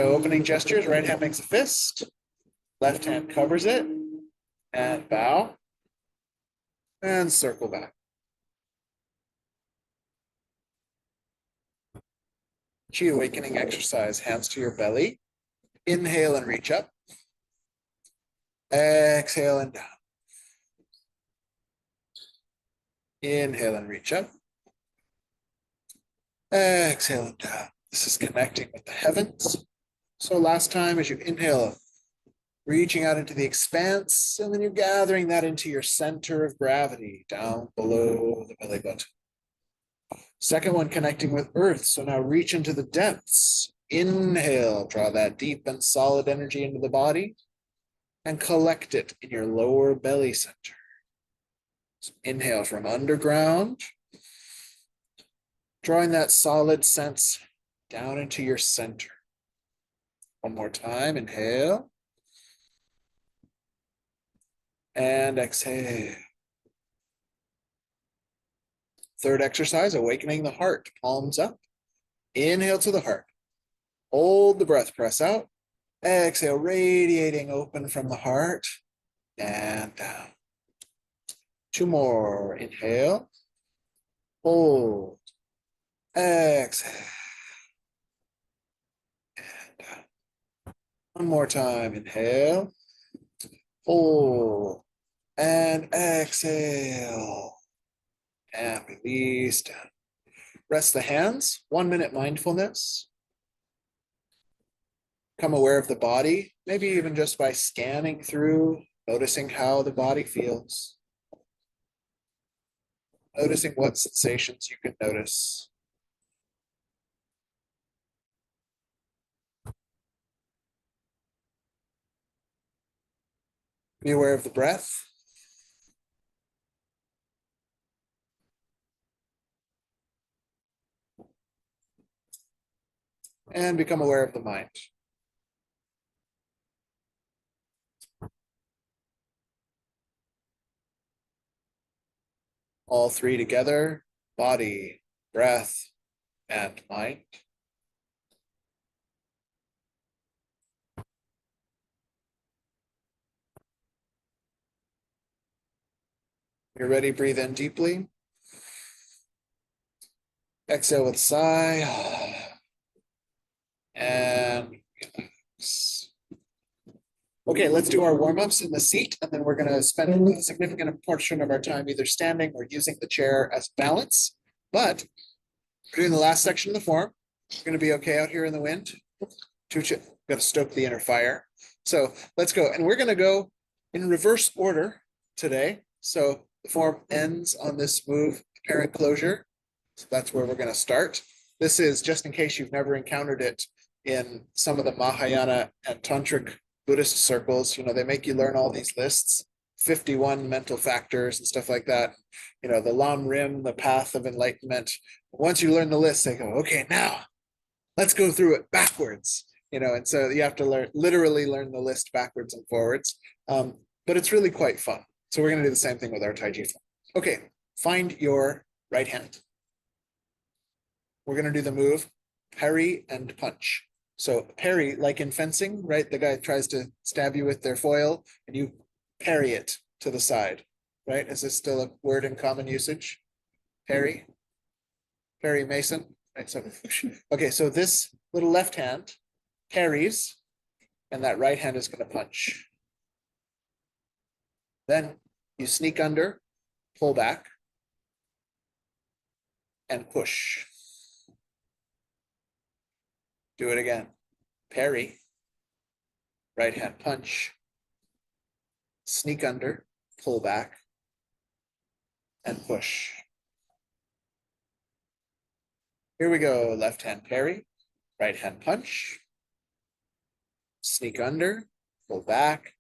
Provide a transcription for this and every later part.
Opening gestures, right hand makes a fist, left hand covers it, and bow, and circle back. Chi awakening exercise, hands to your belly. Inhale and reach up. Exhale and down. Inhale and reach up. Exhale and down. This is connecting with the heavens. So last time as you inhale, reaching out into the expanse, and then you're gathering that into your center of gravity down below the belly button. Second one, connecting with earth. So now reach into the depths. Inhale, draw that deep and solid energy into the body and collect it in your lower belly center. So inhale from underground, drawing that solid sense down into your center. One more time, inhale. And exhale. Third exercise, awakening the heart, palms up. Inhale to the heart. Hold the breath, press out. Exhale, radiating open from the heart and down. Two more, inhale. Hold. Exhale. And down. One more time, inhale. Hold. And exhale. And release down. Rest the hands, 1 minute mindfulness. Become aware of the body, maybe even just by scanning through, noticing how the body feels. Noticing what sensations you can notice. Be aware of the breath. And become aware of the mind. All three together, body, breath, and mind. You're ready, breathe in deeply. Exhale with a sigh. And relax. Okay, let's do our warm-ups in the seat, and then we're going to spend a significant portion of our time either standing or using the chair as balance. But we're doing the last section of the form. We're going to be okay out here in the wind. Got to stoke the inner fire. So let's go. And we're going to go in reverse order today. So the form ends on this move, apparent closure. So that's where we're going to start. This is just in case you've never encountered it in some of the Mahayana and Tantric Buddhist circles. You know, they make you learn all these lists, 51 mental factors and stuff like that. You know, the Lam Rim, the path of enlightenment. Once you learn the list, they go, okay, now let's go through it backwards. You know, and so you have to literally learn the list backwards and forwards. But it's really quite fun. So we're going to do the same thing with our Taiji form. Okay, find your right hand. We're going to do the move parry and punch. So parry, like in fencing, right? The guy tries to stab you with their foil and you parry it to the side, right? Is this still a word in common usage? Parry? Parry Mason? Right, so, okay, so this little left hand parries and that right hand is going to punch. Then you sneak under, pull back, and push. Do it again. Parry, right hand punch, sneak under, pull back, and push. Here we go. Left hand parry, right hand punch, sneak under, pull back,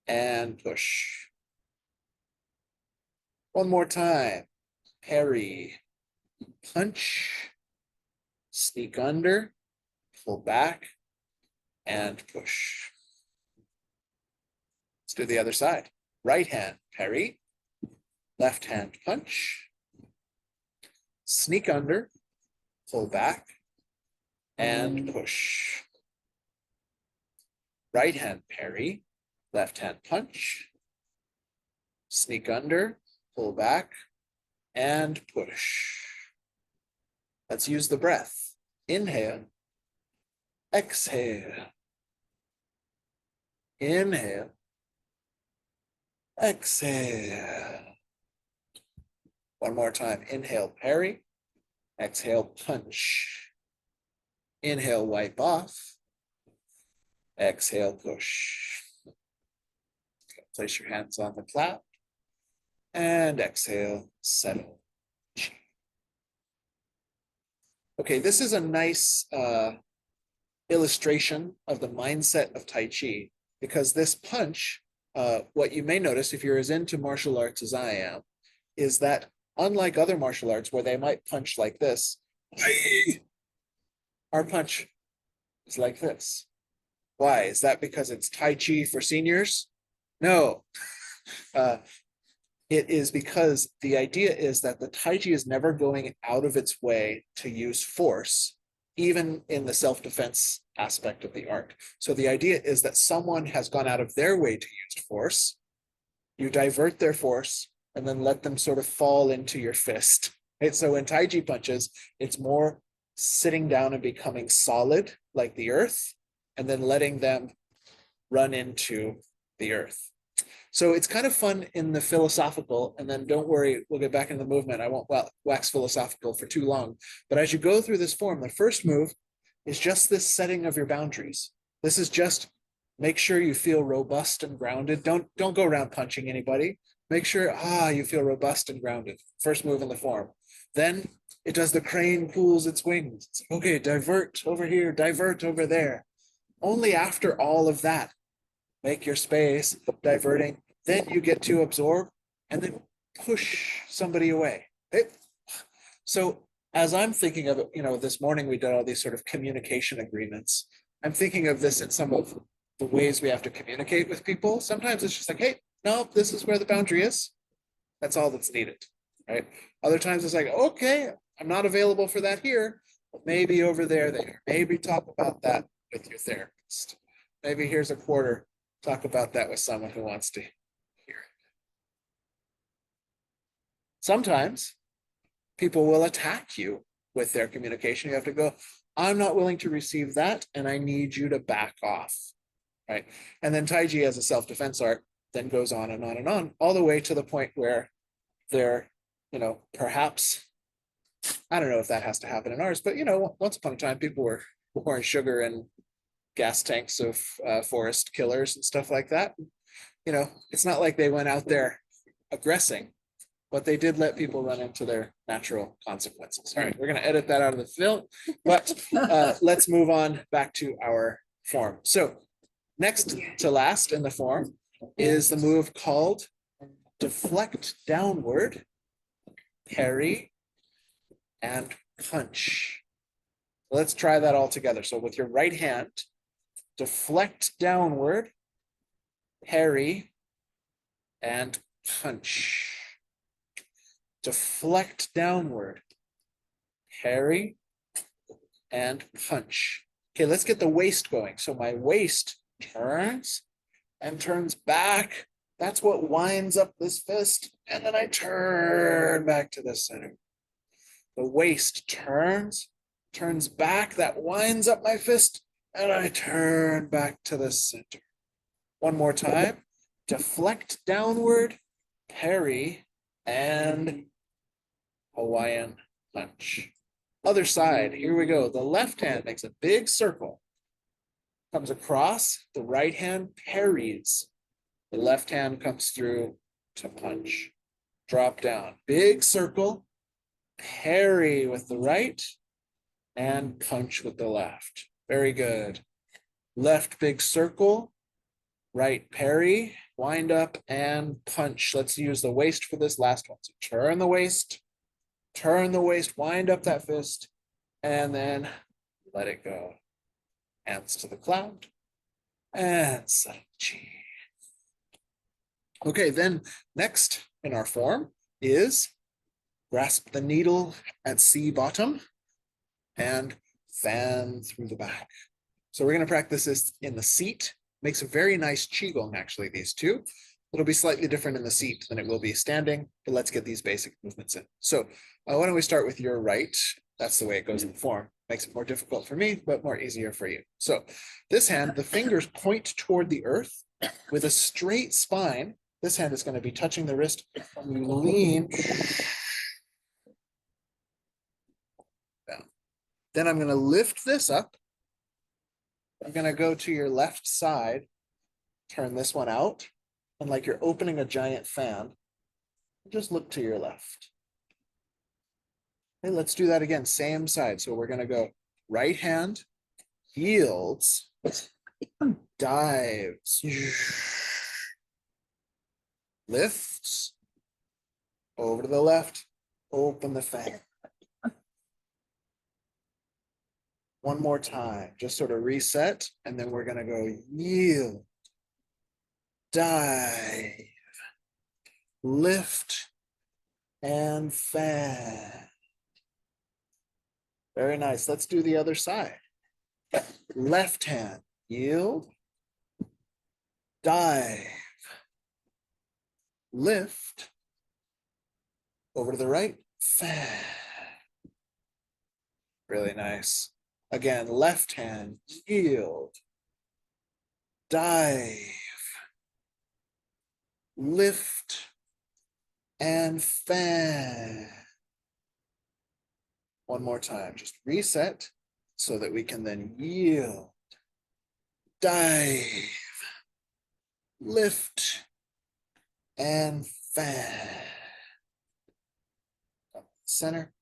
and push. One more time. Parry, punch, sneak under, pull back, and push. Let's do the other side. Right hand parry, left hand punch, sneak under, pull back, and push. right hand parry, left hand punch, sneak under, pull back, and push. Let's use the breath. Inhale, exhale. Inhale, exhale. One more time. Inhale, parry. Exhale, punch. Inhale, wipe off. Exhale, push. Place your hands on the clap. And exhale, settle. Okay, this is a nice illustration of the mindset of Tai Chi, because this punch, what you may notice if you're as into martial arts as I am, is that unlike other martial arts where they might punch like this, our punch is like this. Why? Is that because it's Tai Chi for seniors? No. It is because the idea is that the Taiji is never going out of its way to use force, even in the self-defense aspect of the art. So the idea is that someone has gone out of their way to use force, you divert their force, and then let them sort of fall into your fist. Right? So in Taiji punches, it's more sitting down and becoming solid like the earth, and then letting them run into the earth. So it's kind of fun in the philosophical, and then don't worry, we'll get back into the movement. I won't wax philosophical for too long. But as you go through this form, the first move is just this setting of your boundaries. This is just make sure you feel robust and grounded. Don't go around punching anybody. Make sure, you feel robust and grounded. First move in the form. Then it does the crane pulls its wings. It's like, okay, divert over here, divert over there. Only after all of that, make your space, diverting, then you get to absorb and then push somebody away. So as I'm thinking of it, this morning we did all these sort of communication agreements. I'm thinking of this in some of the ways we have to communicate with people. Sometimes it's just like, hey, no, this is where the boundary is. That's all that's needed, right? Other times it's like, okay, I'm not available for that here, but maybe over there. Maybe talk about that with your therapist. Maybe here's a quarter. Talk about that with someone who wants to hear it. Sometimes people will attack you with their communication. You have to go, I'm not willing to receive that, and I need you to back off, right? And then Taiji as a self-defense art then goes on and on and on, all the way to the point where they're, perhaps, I don't know if that has to happen in ours, but, once upon a time, people were pouring sugar and gas tanks of forest killers and stuff like that. It's not like they went out there aggressing, but they did let people run into their natural consequences. All right, we're going to edit that out of the film, but let's move on back to our form. So next to last in the form is the move called deflect downward, parry, and punch. Let's try that all together. So with your right hand, deflect downward, parry, and punch. Deflect downward, parry, and punch. Okay, let's get the waist going. So my waist turns and turns back. That's what winds up this fist. And then I turn back to the center. The waist turns back. That winds up my fist. And I turn back to the center. One more time. Deflect downward, parry, and Hawaiian punch. Other side, here we go. The left hand makes a big circle. Comes across, the right hand parries. The left hand comes through to punch. Drop down, big circle, parry with the right, and punch with the left. Very good. Left big circle, right parry, wind up, and punch. Let's use the waist for this last one. So turn the waist, wind up that fist, and then let it go. Hands to the cloud, and Taiji. Okay, then next in our form is grasp the needle at C bottom and fan through the back. So we're going to practice this in the seat. Makes a very nice qigong, actually, these two. It'll be slightly different in the seat than it will be standing, but let's get these basic movements in. So why don't we start with your right? That's the way it goes in the form. Makes it more difficult for me, but more easier for you. So this hand, the fingers point toward the earth with a straight spine. This hand is going to be touching the wrist. When you lean down. Then I'm going to lift this up. I'm going to go to your left side, turn this one out, and like you're opening a giant fan, just look to your left. Okay, let's do that again, same side. So we're going to go right hand, yields, dives, lifts, over to the left, open the fan. One more time, just sort of reset, and then we're going to go yield, dive, lift, and fan. Very nice. Let's do the other side. Left hand, yield, dive, lift, over to the right, fan. Really nice. Again, left hand, yield, dive, lift, and fan. One more time, just reset so that we can then yield, dive, lift, and fan. Up center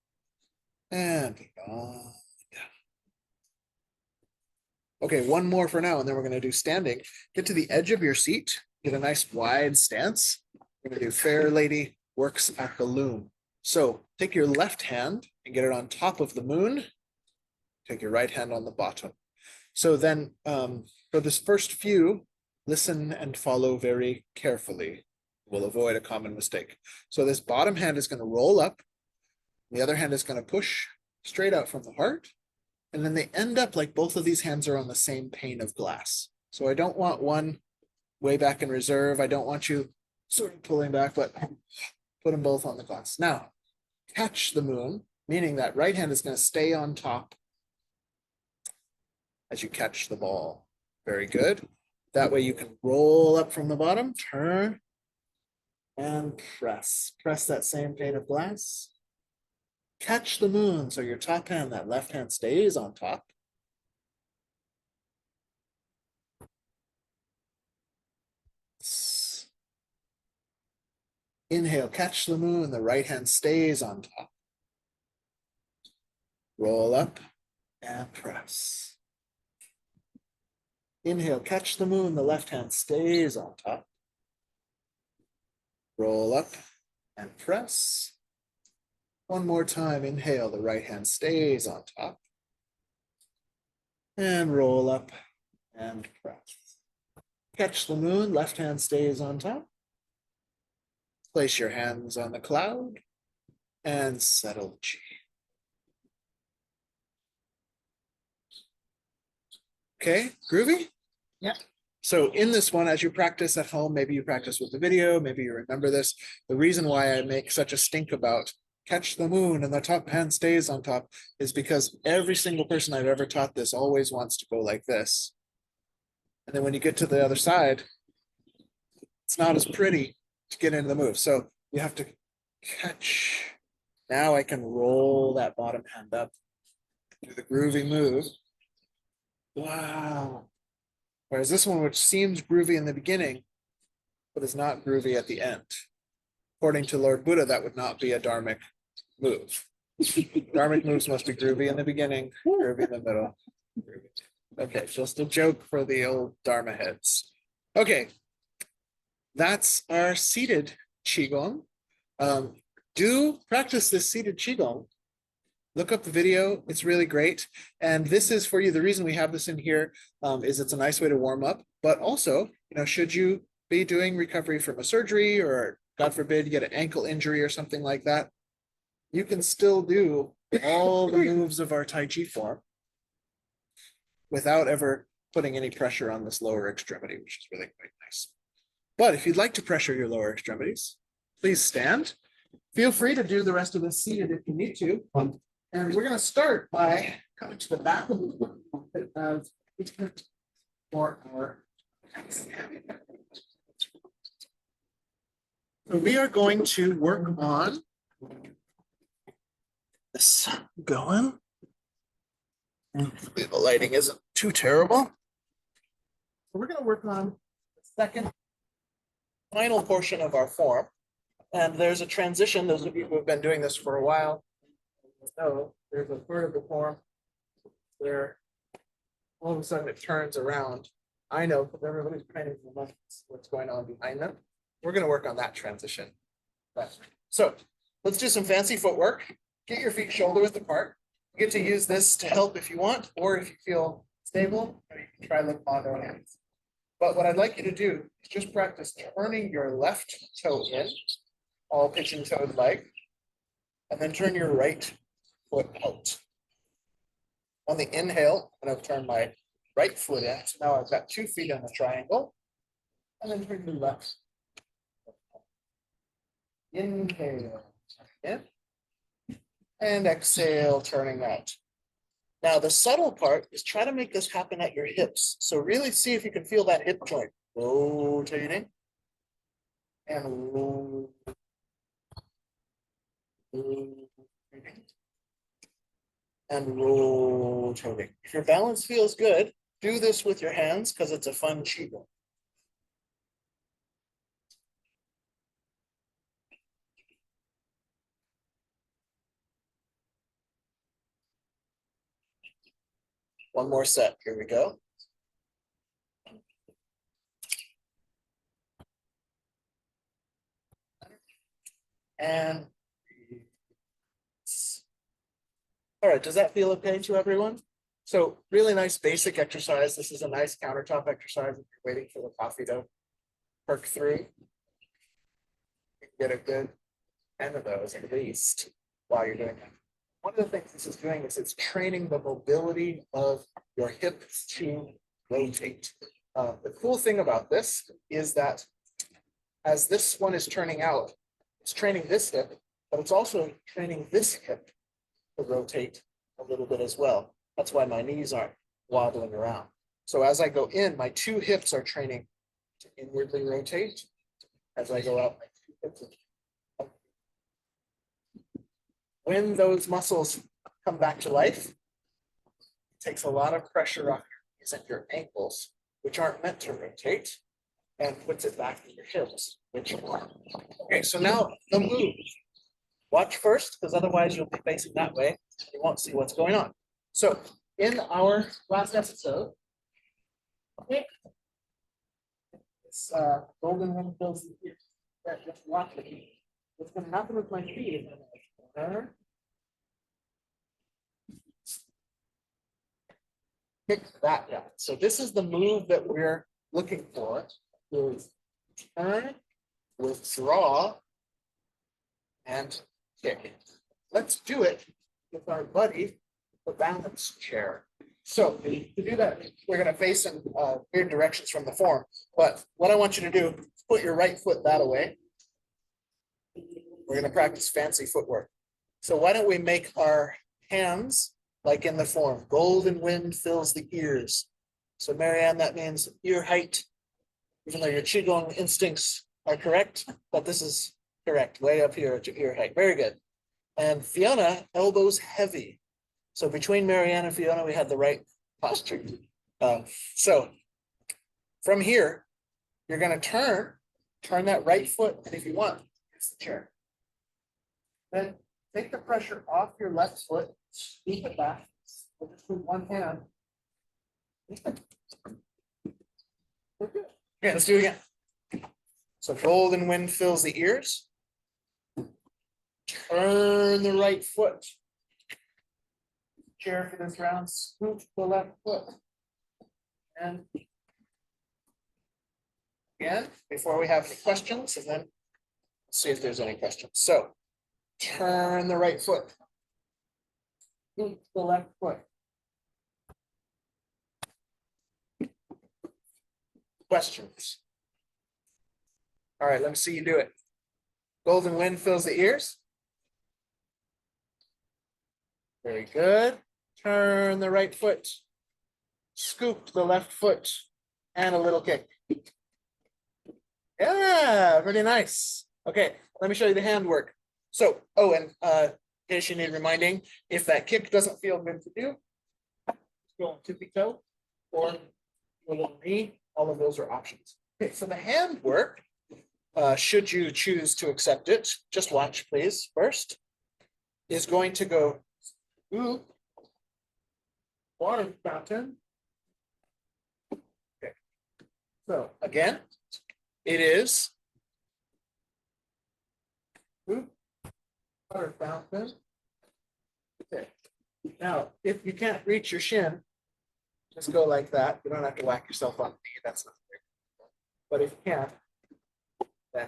and beyond. Okay, one more for now, and then we're going to do standing. Get to the edge of your seat, get a nice wide stance. We're going to do fair lady works at the loom. So take your left hand and get it on top of the moon. Take your right hand on the bottom. So then for this first few, listen and follow very carefully. We'll avoid a common mistake. So this bottom hand is going to roll up. The other hand is going to push straight out from the heart. And then they end up like both of these hands are on the same pane of glass. So I don't want one way back in reserve. I don't want you sort of pulling back, but put them both on the glass. Now, catch the moon, meaning that right hand is going to stay on top as you catch the ball. Very good. That way you can roll up from the bottom, turn, and press. Press that same pane of glass. Catch the moon, so your top hand, that left hand stays on top. Inhale, catch the moon, the right hand stays on top. Roll up and press. Inhale, catch the moon, the left hand stays on top. Roll up and press. One more time, inhale, the right hand stays on top. And roll up and press. Catch the moon, left hand stays on top. Place your hands on the cloud and settle chi. Okay, groovy? Yeah. So in this one, as you practice at home, maybe you practice with the video, maybe you remember this. The reason why I make such a stink about catch the moon and the top hand stays on top is because every single person I've ever taught this always wants to go like this. And then when you get to the other side, it's not as pretty to get into the move. So you have to catch. Now I can roll that bottom hand up, do the groovy move. Wow. Whereas this one, which seems groovy in the beginning, but is not groovy at the end. According to Lord Buddha, that would not be a dharmic move. Dharmic moves must be groovy in the beginning, groovy in the middle. Okay, just a joke for the old Dharma heads. Okay, that's our seated Qigong. Do practice this seated Qigong. Look up the video, it's really great. And this is for you, the reason we have this in here is it's a nice way to warm up, but also, should you be doing recovery from a surgery or God forbid you get an ankle injury or something like that, you can still do all the moves of our Tai Chi form without ever putting any pressure on this lower extremity, which is really quite nice. But if you'd like to pressure your lower extremities, please stand. Feel free to do the rest of this seated if you need to. And we're going to start by coming to the back of for our. So we are going to work on this going. Hopefully the lighting isn't too terrible. So we're going to work on the second final portion of our form. And there's a transition. Those of you who have been doing this for a while know there's a part of the form where all of a sudden it turns around. I know because everybody's training for months what's going on behind them. We're going to work on that transition. So let's do some fancy footwork. Get your feet shoulder width apart. You get to use this to help if you want, or if you feel stable, you can try lift mono hands. But what I'd like you to do is just practice turning your left toe in, all pigeon toed leg, and then turn your right foot out. On the inhale, I'm going to turn my right foot in. So now I've got 2 feet in the triangle, and then turn the left. Inhale, in, and exhale, turning out. Now the subtle part is try to make this happen at your hips. So really see if you can feel that hip joint rotating and rotating and rotating. If your balance feels good, do this with your hands because it's a fun Chiba. One more set. Here we go. And all right, does that feel okay to everyone? So really nice basic exercise. This is a nice countertop exercise if you're waiting for the coffee to perk through. You can get a good 10 of those at least while you're doing it. One of the things this is doing is it's training the mobility of your hips to rotate. The cool thing about this is that as this one is turning out, it's training this hip, but it's also training this hip to rotate a little bit as well. That's why my knees aren't wobbling around. So as I go in, my 2 hips are training to inwardly rotate. As I go out, my 2 hips are. When those muscles come back to life, it takes a lot of pressure off your knees and your ankles, which aren't meant to rotate, and puts it back in your hips, which are. Okay, so now the move. Watch first, because otherwise you'll be facing that way. You won't see what's going on. So in our last episode, okay, this golden one fills the ears. Just watch it. What's going to happen with my feet is kick that down. So this is the move that we're looking for. Is turn, withdraw, and kick. Let's do it with our buddy, the balance chair. So to do that, we're going to face in weird directions from the form. But what I want you to do is put your right foot that way. We're going to practice fancy footwork. So why don't we make our hands like in the form? Golden wind fills the ears. So Marianne, that means ear height, even though your Qigong instincts are correct, but this is correct, way up here to ear height. Very good. And Fiona, elbows heavy. So between Marianne and Fiona, we had the right posture. So from here, you're going to turn that right foot, and if you want, use the chair. Then take the pressure off your left foot, sweep it back. We'll just with one hand. Okay, let's do it again. So golden wind fills the ears. Turn the right foot. Chair for this round, scoop the left foot. And again, before we have any questions, and then see if there's any questions. So turn the right foot. Scoop the left foot. Questions? All right, let me see you do it. Golden wind fills the ears. Very good. Turn the right foot. Scoop the left foot. And a little kick. Yeah, pretty nice. Okay, let me show you the handwork. So, oh, and in case you need reminding, if that kick doesn't feel good to do, go on tippy toe or a little knee. All of those are options. Okay, so the handwork, should you choose to accept it, just watch please first, is going to go ooh, water fountain. Okay, so again, it is ooh, water fountain. Okay, now if you can't reach your shin, just go like that. You don't have to whack yourself on the knee. That's not very good. But if you can, then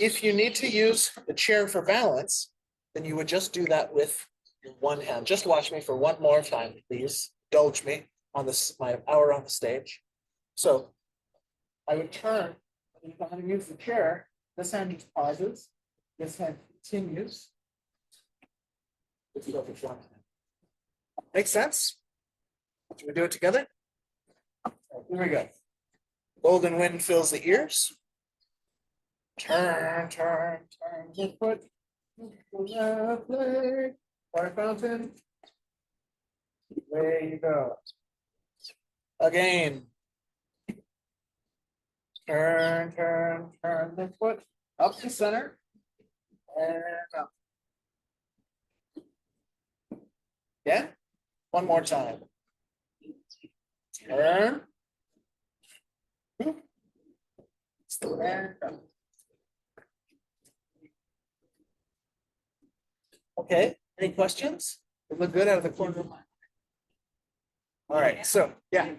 if you need to use the chair for balance, then you would just do that with your one hand. Just watch me for one more time, please. Indulge me on this, my hour on the stage. So I would turn, and if I'm going to use the chair, this hand just pauses, this hand continues. Let's go for one hand. Make sense? Should we do it together? Here we go. Golden wind fills the ears. Turn, turn, turn the foot. Left leg. Water fountain. There you go. Again. Turn, turn, turn the foot. Up to center. And up. Yeah? One more time. Turn. And up. Okay, any questions? It look good out of the corner of my eye. All right, so yeah.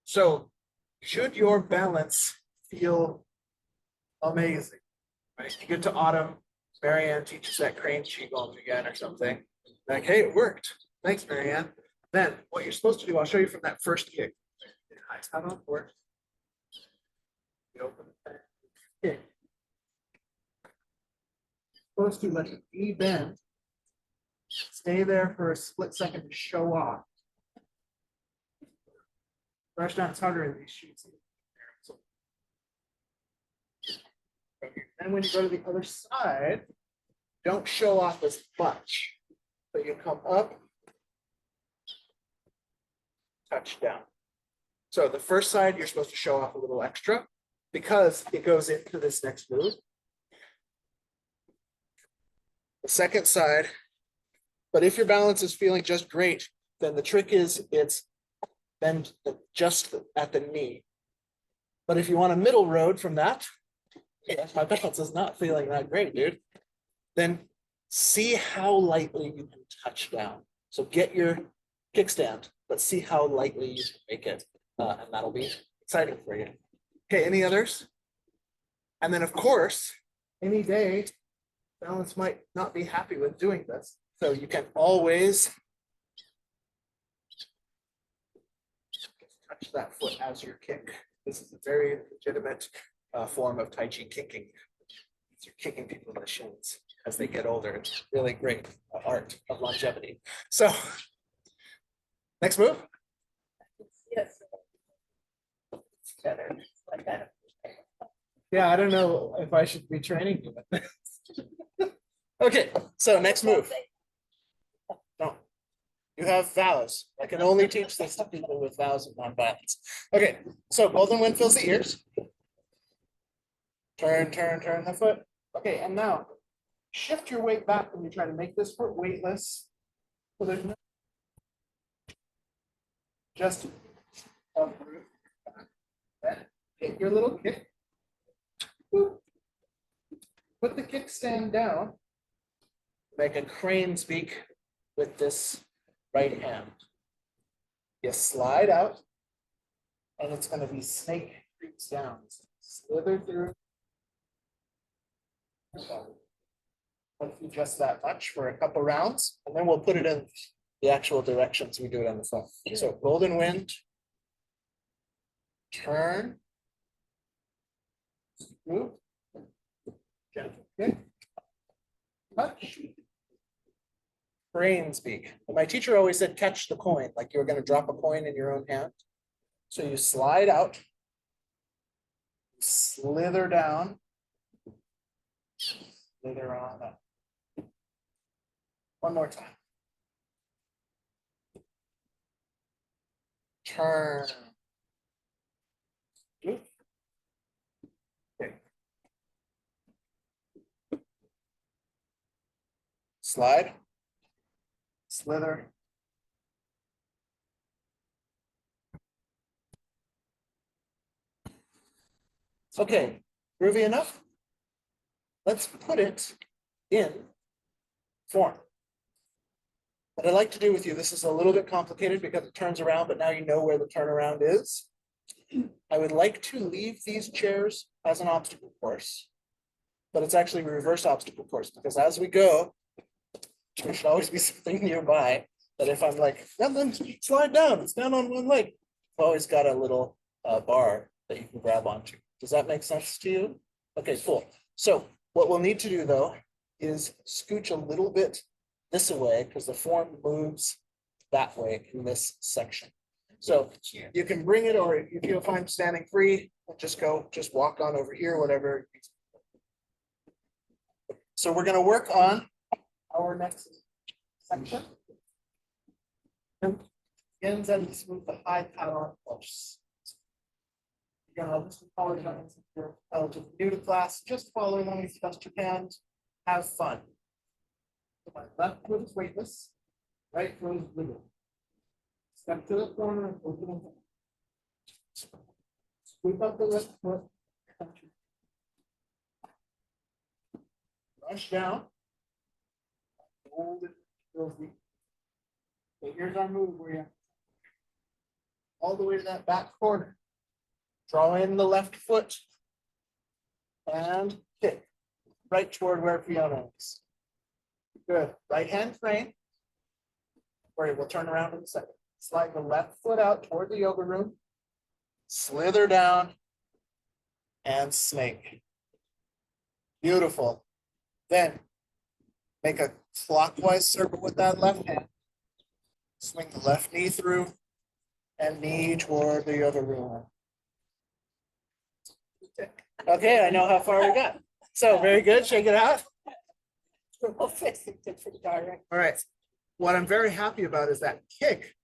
So should your balance feel amazing, right? You get to autumn, Marianne teaches that crane qigong again or something. Like, hey, it worked. Thanks, Marianne. Then what you're supposed to do, I'll show you from that first kick. That's how it works. You open the kick. Supposed to let the knee bend. Stay there for a split second to show off. Brush down, it's harder in these sheets. And when you go to the other side, don't show off as much. So you come up, touch down. So the first side, you're supposed to show off a little extra because it goes into this next move. The second side, but if your balance is feeling just great, then the trick is it's bend just at the knee. But if you want a middle road from that, yeah, my balance is not feeling that great, dude, then see how lightly you can touch down. So get your kickstand, but see how lightly you can make it. And that'll be exciting for you. Okay, any others? And then of course, any day, balance might not be happy with doing this. So you can always touch that foot as your kick. This is a very legitimate form of Taiji kicking. You're kicking people in the shins as they get older. It's really great art of longevity. So, next move. Yes. Yeah, I don't know if I should be training you with this. Okay, so next move. No, you have vows. I can only teach this to people with vows of nonviolence. Okay, so golden wind fills the ears. Turn, turn, turn the foot. Okay, and now shift your weight back when you try to make this foot weightless. So there's no just uproot. Then take your little kick. Boop. Put the kickstand down. Make a crane's beak with this right hand. You slide out, and it's going to be snake creeps down. Slither through. Hopefully just that much for a couple rounds, and then we'll put it in the actual directions we do it on the phone. So golden wind, turn, move, gentle kick, touch, crane speak. My teacher always said catch the coin, like you were going to drop a coin in your own hand. So you slide out, slither down, slither on up. One more time. Turn. Okay. Slide. Slither. Okay, groovy enough? Let's put it in form. What I'd like to do with you, this is a little bit complicated because it turns around, but now you know where the turnaround is. I would like to leave these chairs as an obstacle course, but it's actually a reverse obstacle course because as we go, there should always be something nearby that if I'm like, and then slide down, it's down on one leg. I've always got a little bar that you can grab onto. Does that make sense to you? Okay, cool. So what we'll need to do though is scooch a little bit this way because the form moves that way in this section. So you can bring it, or if you feel fine standing free, just walk on over here, whatever. So we're going to work on our next section. Begins and with the high power pulse. Again, I'll just apologize if you're relatively new to class. Just follow along as best you can. Have fun. So my left foot is weightless, right foot is wiggle. Step to the corner and open it. Sweep up the left foot. Rush down. Hold it. Okay, here's our move where you all the way to that back corner. Draw in the left foot and kick right toward where Fiona is. Good. Right hand frame. Where we'll turn around in a second. Slide the left foot out toward the yoga room. Slither down and snake. Beautiful. Then make a clockwise circle with that left hand. Swing the left knee through and knee toward the yoga room. Okay, I know how far we got. So very good. Shake it out. All right. What I'm very happy about is that kick.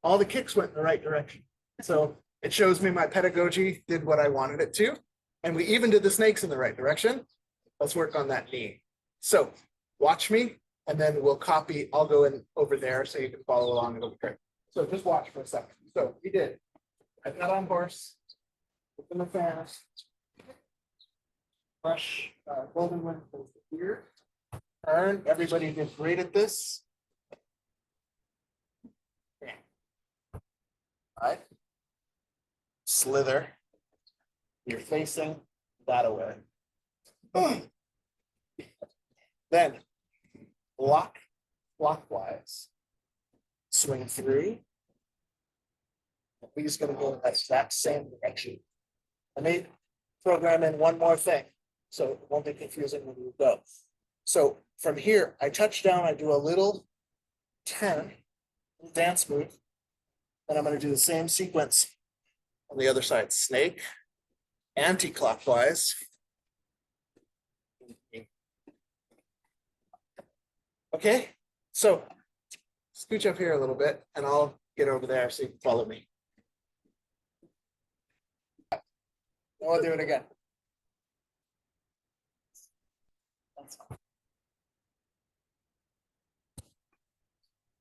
All the kicks went in the right direction. So it shows me my pedagogy did what I wanted it to. And we even did the snakes in the right direction. Let's work on that knee. So watch me, and then we'll copy. I'll go in over there so you can follow along. It'll be great. So just watch for a second. So we did. I got on horse. Open the fan. Brush golden wind here. Turn. Everybody did great at this. Right. Slither. You're facing that away. Then block clockwise. Swing through. We're just going to go in that exact same direction. I may program in one more thing, so it won't be confusing when you go. So from here, I touch down, I do a little 10 dance move. Then I'm going to do the same sequence on the other side. Snake, anti-clockwise. Okay, so scooch up here a little bit and I'll get over there so you can follow me. I'll do it again.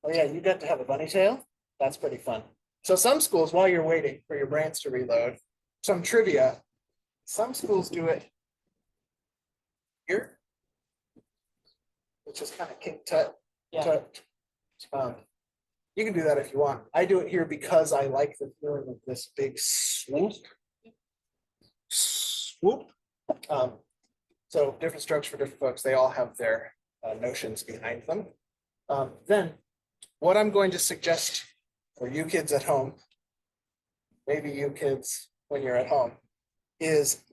Oh yeah, you get to have a bunny tail. That's pretty fun. So some schools, while you're waiting for your brains to reload, some trivia, some schools do it here, which is kind of king tut. Yeah. You can do that if you want. I do it here because I like the feeling of this big swoop. So different strokes for different folks. They all have their notions behind them. Then what I'm going to suggest for you kids at home, maybe you kids when you're at home, is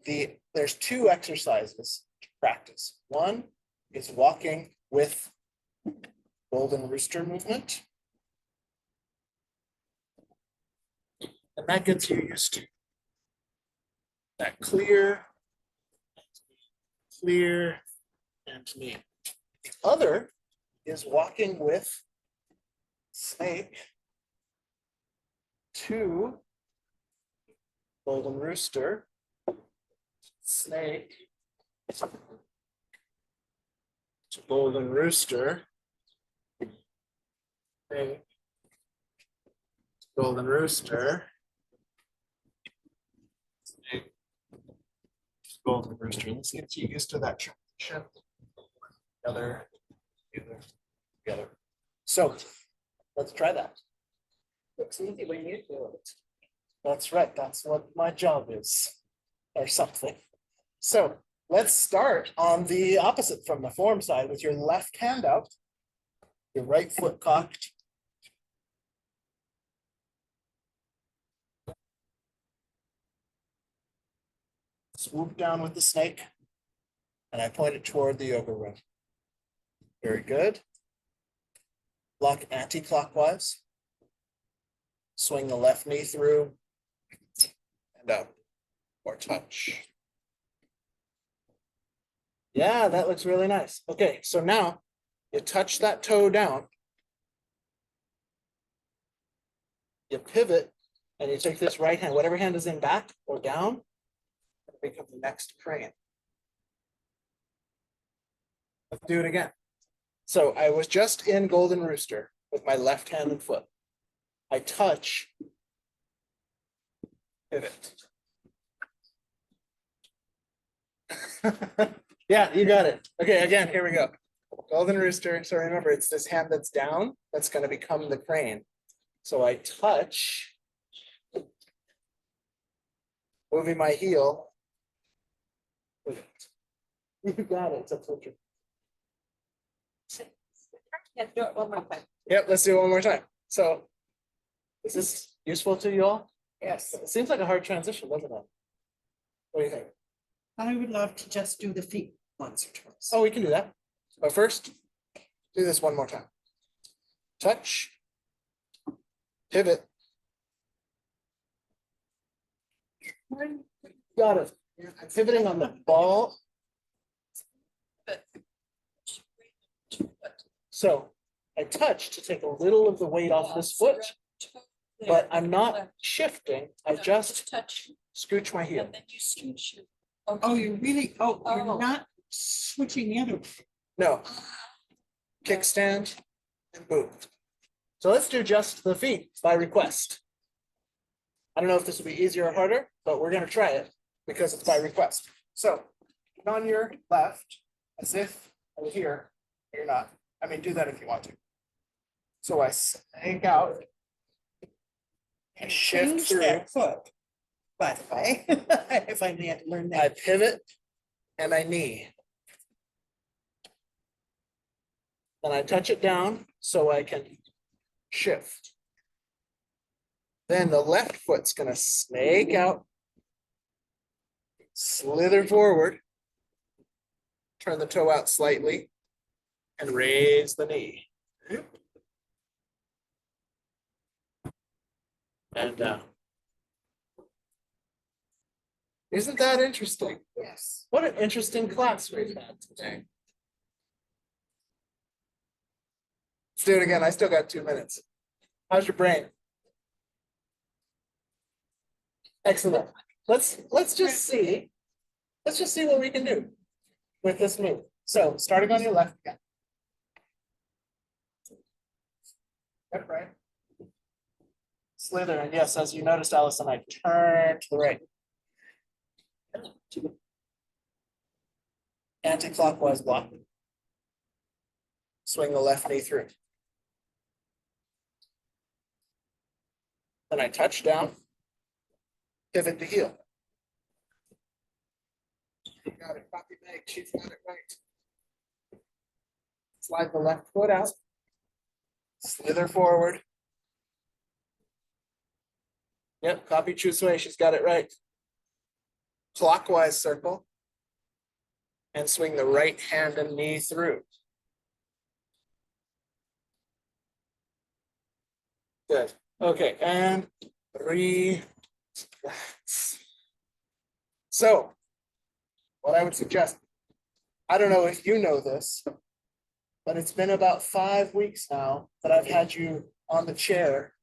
there's two exercises to practice. One is walking with golden rooster movement. And that gets you used to that clear, and neat. The other is walking with snake to golden rooster, snake to golden rooster, snake to golden rooster, snake to golden rooster. Let's get you used to that transition. Together. So let's try that. Looks easy when you do it. That's right. That's what my job is, or something. So let's start on the opposite from the form side with your left hand out, your right foot cocked. Swoop down with the snake, and I point it toward the yoga room. Very good. Block anti-clockwise. Swing the left knee through and up, or touch. Yeah, that looks really nice. Okay, so now you touch that toe down. You pivot, and you take this right hand, whatever hand is in back or down, and become the next crane. Let's do it again. So I was just in golden rooster with my left hand and foot. I touch, pivot. Yeah, you got it. Okay, again, here we go. Golden rooster. So remember, it's this hand that's down that's going to become the crane. So I touch, moving my heel. You got it. It's a filter. Yeah, do it one more time. Yep, let's do it one more time. So, is this useful to you all? Yes. It seems like a hard transition, doesn't it? What do you think? I would love to just do the feet once or twice. Oh, we can do that. But first, do this one more time. Touch, pivot. Got it. I'm pivoting on the ball. So I touch to take a little of the weight off this foot, but I'm not shifting. I just touch scooch my heel. and then you scooch. Oh, you really, you're Oh. not switching the other. No. Kickstand and move. So let's do just the feet by request. I don't know if this will be easier or harder, but we're going to try it because it's by request. So on your left, as if I'm here, you're not. I mean, do that if you want to. So I snake out and shift Change through. that foot. By the way, if I had to learn I that. pivot and I knee. Then I touch it down so I can shift. Then the left foot's gonna snake out, slither forward, turn the toe out slightly, and raise the knee. And down. Isn't that interesting? Yes. What an interesting class we've had today. Let's do it again. I still got 2 minutes. How's your brain? Excellent. Let's just see. Let's just see what we can do with this move. So starting on your left again. Yep, right. Slither, and yes, as you noticed, Allison, I turn to the right. Anti-clockwise block. Swing the left knee through. Then I touch down. Pivot to heel. Got it. Copy Right, she's got it right. Slide the left foot out. Slither forward. Yep, copy Chu Sui, she's got it right. Clockwise circle. And swing the right hand and knee through. Good. Okay, and relax. So, what I would suggest, I don't know if you know this, but it's been about 5 weeks now that I've had you on the chair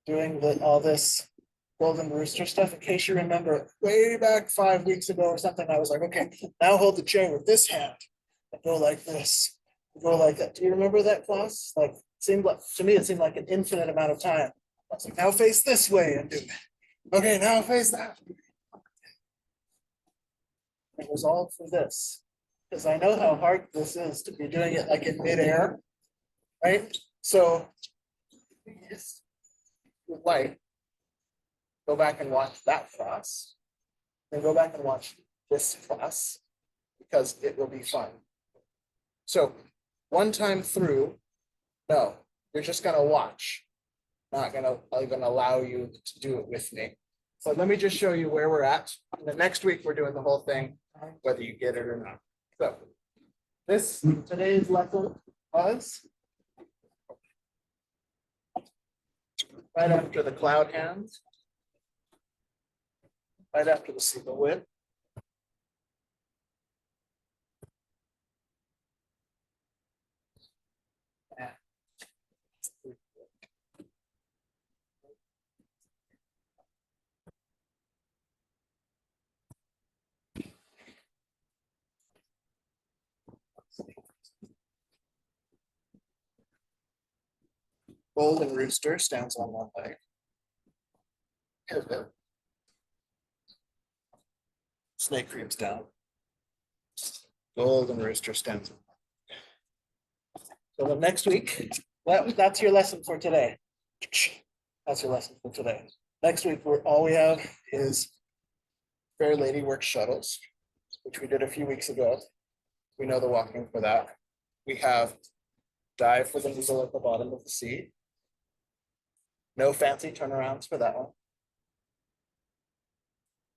doing all this golden rooster stuff. In case you remember, way back 5 weeks ago or something, I was like, okay, now hold the chair with this hand and go like this, go like that. Do you remember that class? Like, seemed like to me, it seemed like an infinite amount of time. I was like, now face this way and do it. Okay, now face that. It was all for this, because I know how hard this is to be doing it like in midair, right? So, yes, would like, go back and watch that class, then go back and watch this class, because it will be fun. So, one time through, no, you're just gonna watch, not gonna even allow you to do it with me. So let me just show you where we're at. And the next week, we're doing the whole thing, whether you get it or not. So today's lesson was right after the cloud hands, right after the single whip. Golden rooster stands on one leg. Pivot. Snake creeps down. Golden rooster stands. So the next week, that's your lesson for today. That's your lesson for today. Next week, all we have is Fair Lady Work Shuttles, which we did a few weeks ago. We know the walking for that. We have dive for the muzzle at the bottom of the seat. No fancy turnarounds for that one.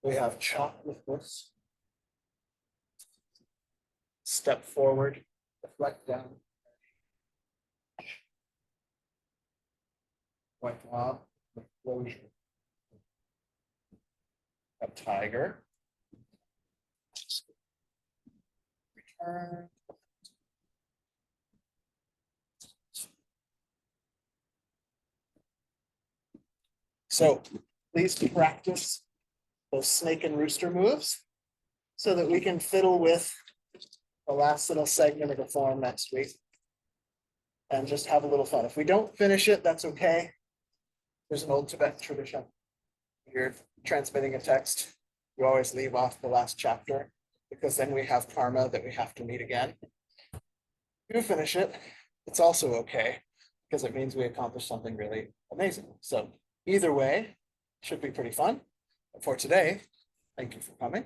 We have chop with this. Step forward, deflect down. White lob, explosion. A tiger. Return. So please practice those snake and rooster moves so that we can fiddle with the last little segment of the form next week and just have a little fun. If we don't finish it, that's okay. There's an old Tibetan tradition. You're transmitting a text, you always leave off the last chapter because then we have karma that we have to meet again. If you finish it, it's also okay because it means we accomplished something really amazing. So either way, should be pretty fun. But for today, thank you for coming.